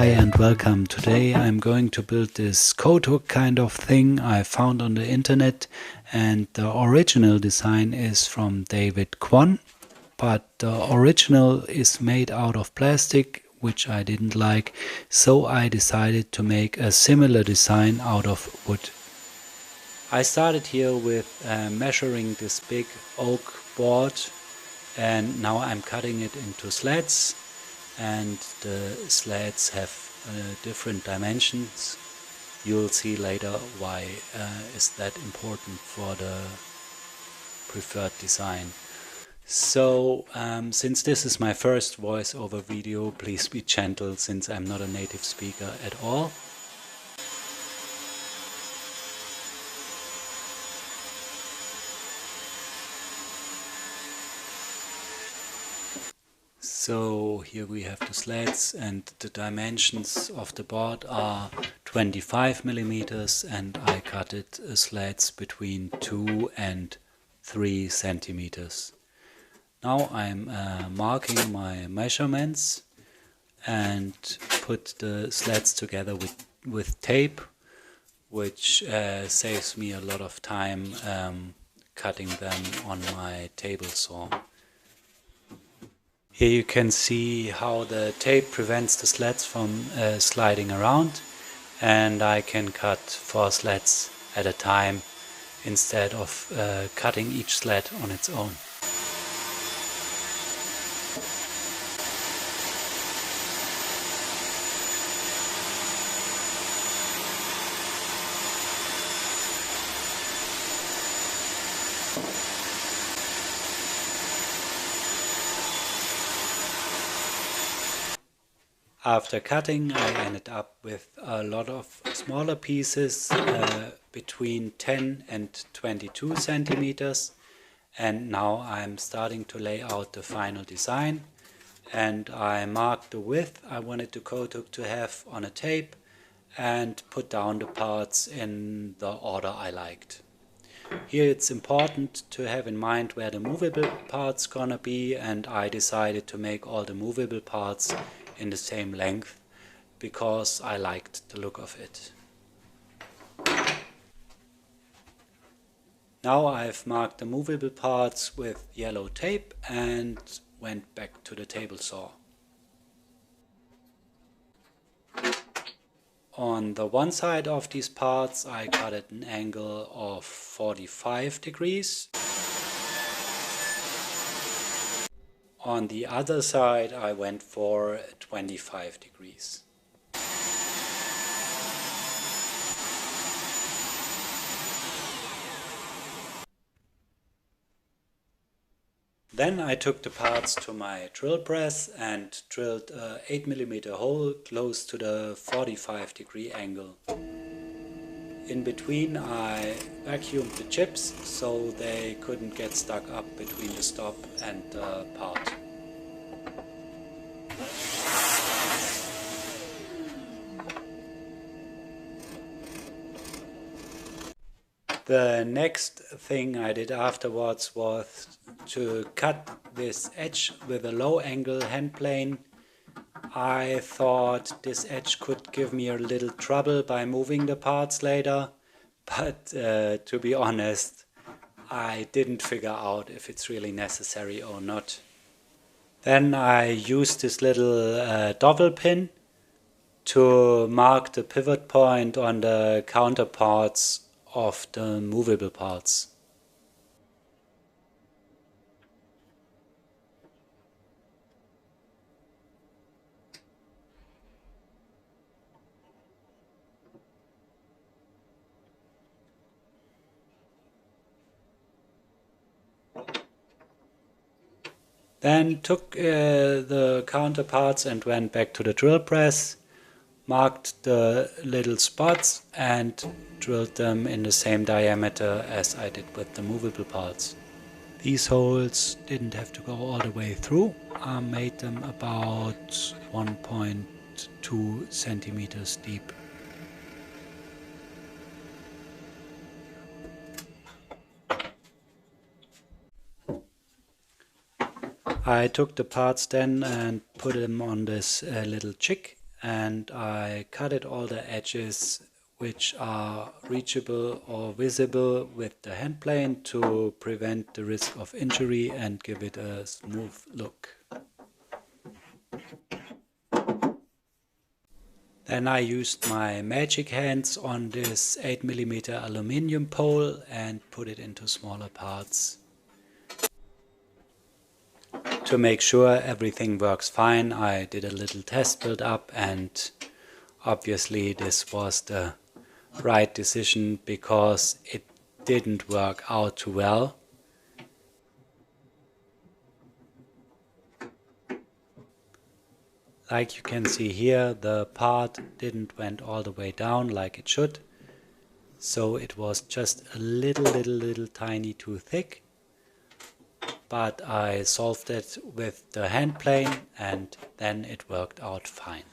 Hi and welcome. Today I'm going to build this coat hook kind of thing I found on the internet, and the original design is from David Quan, but the original is made out of plastic, which I didn't like, so I decided to make a similar design out of wood. I started here with measuring this big oak board, and now I'm cutting it into slats. And the slats have different dimensions. You'll see later why is that important for the preferred design. So since this is my first voiceover video, please be gentle since I'm not a native speaker at all. So here we have the slats, and the dimensions of the board are 25 millimeters, and I cut it slats between 2 and 3 centimeters. Now I'm marking my measurements and put the slats together with tape, which saves me a lot of time cutting them on my table saw. Here you can see how the tape prevents the slats from sliding around, and I can cut 4 slats at a time instead of cutting each slat on its own. After cutting, I ended up with a lot of smaller pieces between 10 and 22 centimeters, and now I'm starting to lay out the final design, and I marked the width I wanted the coat hook to have on a tape and put down the parts in the order I liked. Here it's important to have in mind where the movable part's gonna be, and I decided to make all the movable parts in the same length because I liked the look of it. Now I've marked the movable parts with yellow tape and went back to the table saw. On the one side of these parts I cut at an angle of 45 degrees. On the other side I went for 25 degrees. Then I took the parts to my drill press and drilled an 8mm hole close to the 45-degree angle. In between I vacuumed the chips so they couldn't get stuck up between the stop and the part. The next thing I did afterwards was to cut this edge with a low angle hand plane. I thought this edge could give me a little trouble by moving the parts later, but to be honest, I didn't figure out if it's really necessary or not. Then I used this little dowel pin to mark the pivot point on the counterparts of the movable parts. Then took the counterparts and went back to the drill press, marked the little spots and drilled them in the same diameter as I did with the movable parts. These holes didn't have to go all the way through. I made them about 1.2 centimeters deep. I took the parts then and put them on this little jig and I cutted all the edges which are reachable or visible with the hand plane to prevent the risk of injury and give it a smooth look. Then I used my magic hands on this 8mm aluminium pole and put it into smaller parts. To make sure everything works fine, I did a little test build up, and obviously this was the right decision because it didn't work out too well. Like you can see here, the part didn't went all the way down like it should, so it was just a little tiny too thick. But I solved it with the hand plane and then it worked out fine.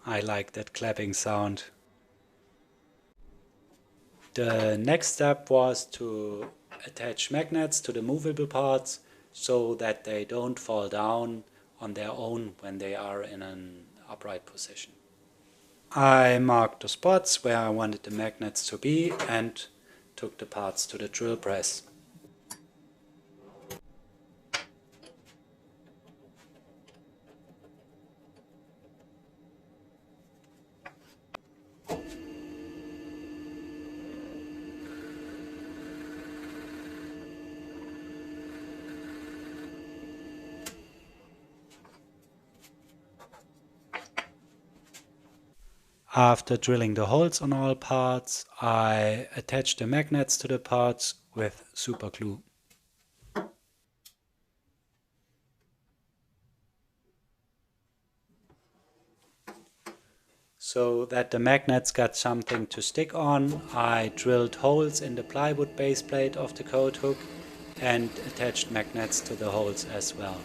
I like that clapping sound. The next step was to attach magnets to the movable parts so that they don't fall down on their own when they are in an upright position. I marked the spots where I wanted the magnets to be and took the parts to the drill press. After drilling the holes on all parts, I attached the magnets to the parts with super glue. So that the magnets got something to stick on, I drilled holes in the plywood base plate of the coat hook and attached magnets to the holes as well.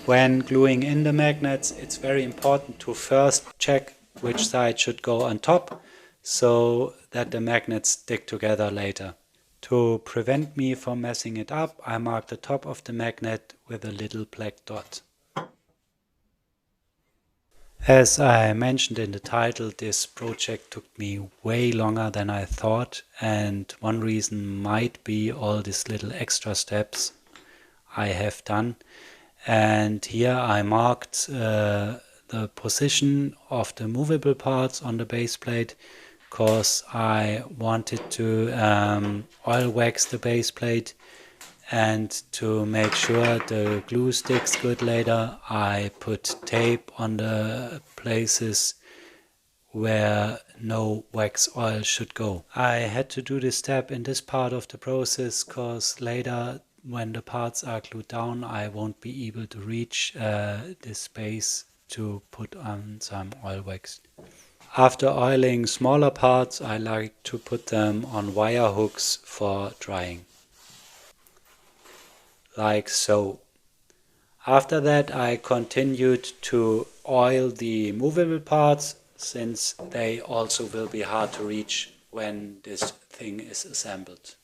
When gluing in the magnets, it's very important to first check which side should go on top so that the magnets stick together later. To prevent me from messing it up, I marked the top of the magnet with a little black dot. As I mentioned in the title, this project took me way longer than I thought, and one reason might be all these little extra steps I have done. And here I marked the position of the movable parts on the base plate because I wanted to oil wax the base plate, and to make sure the glue sticks good later, I put tape on the places where no wax oil should go. I had to do this step in this part of the process because later when the parts are glued down, I won't be able to reach this space to put on some oil wax. After oiling smaller parts, I like to put them on wire hooks for drying. Like so. After that, I continued to oil the movable parts since they also will be hard to reach when this thing is assembled.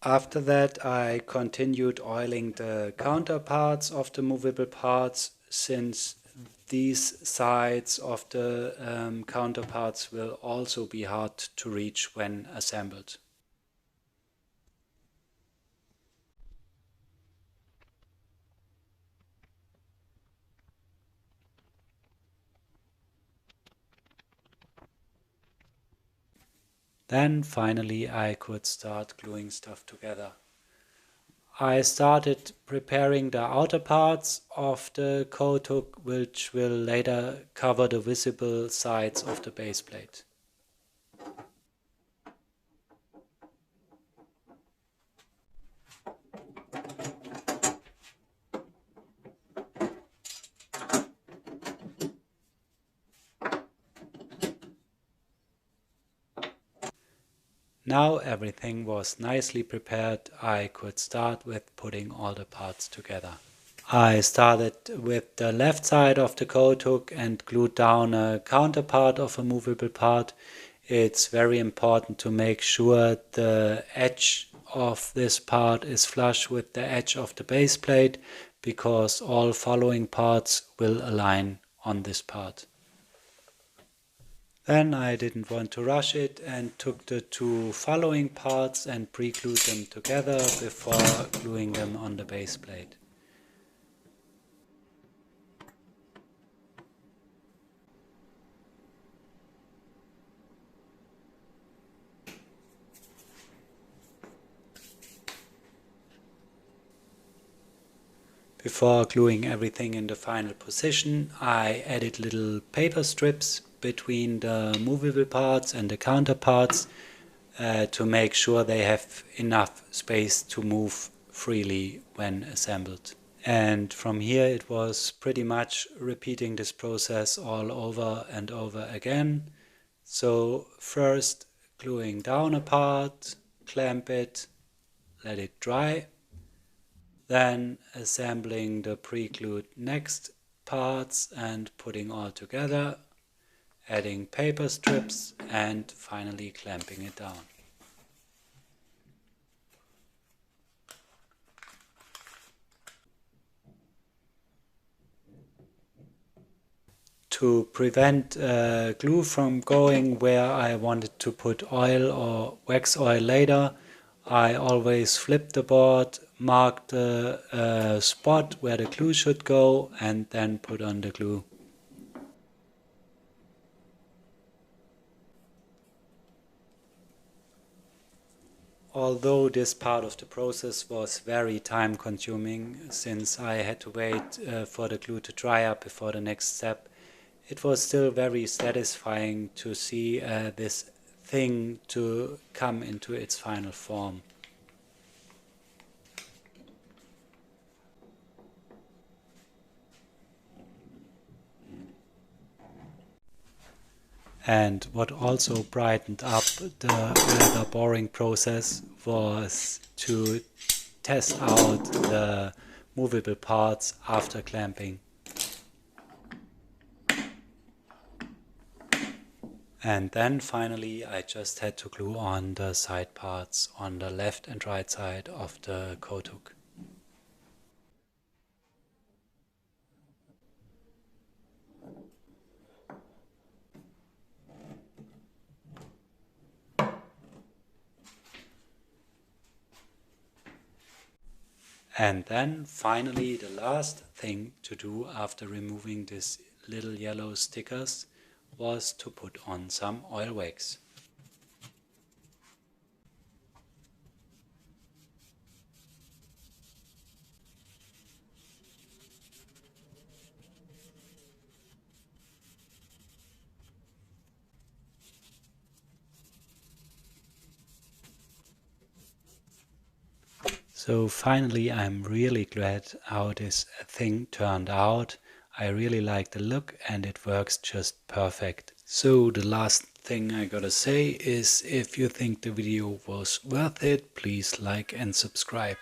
After that, I continued oiling the counterparts of the movable parts since these sides of the counterparts will also be hard to reach when assembled. Then finally I could start gluing stuff together. I started preparing the outer parts of the coat hook, which will later cover the visible sides of the base plate. now everything was nicely prepared. I could start with putting all the parts together. I started with the left side of the coat hook and glued down a counterpart of a movable part. It's very important to make sure the edge of this part is flush with the edge of the base plate, because all following parts will align on this part. Then I didn't want to rush it and took the two following parts and pre-glued them together before gluing them on the base plate. Before gluing everything in the final position, I added little paper strips between the movable parts and the counterparts to make sure they have enough space to move freely when assembled. And from here it was pretty much repeating this process all over and over again. So first gluing down a part, clamp it, let it dry. Then assembling the pre-glued next parts and putting all together, adding paper strips and finally clamping it down. To prevent glue from going where I wanted to put oil or wax oil later, I always flip the board, mark the spot where the glue should go, and then put on the glue. Although this part of the process was very time consuming, since I had to wait for the glue to dry up before the next step, it was still very satisfying to see this thing to come into its final form. And what also brightened up the rather boring process was to test out the movable parts after clamping. And then finally I just had to glue on the side parts on the left and right side of the coat hook. And then finally the last thing to do after removing these little yellow stickers was to put on some oil wax. So finally I'm really glad how this thing turned out. I really like the look and it works just perfect. So the last thing I gotta say is, if you think the video was worth it, please like and subscribe.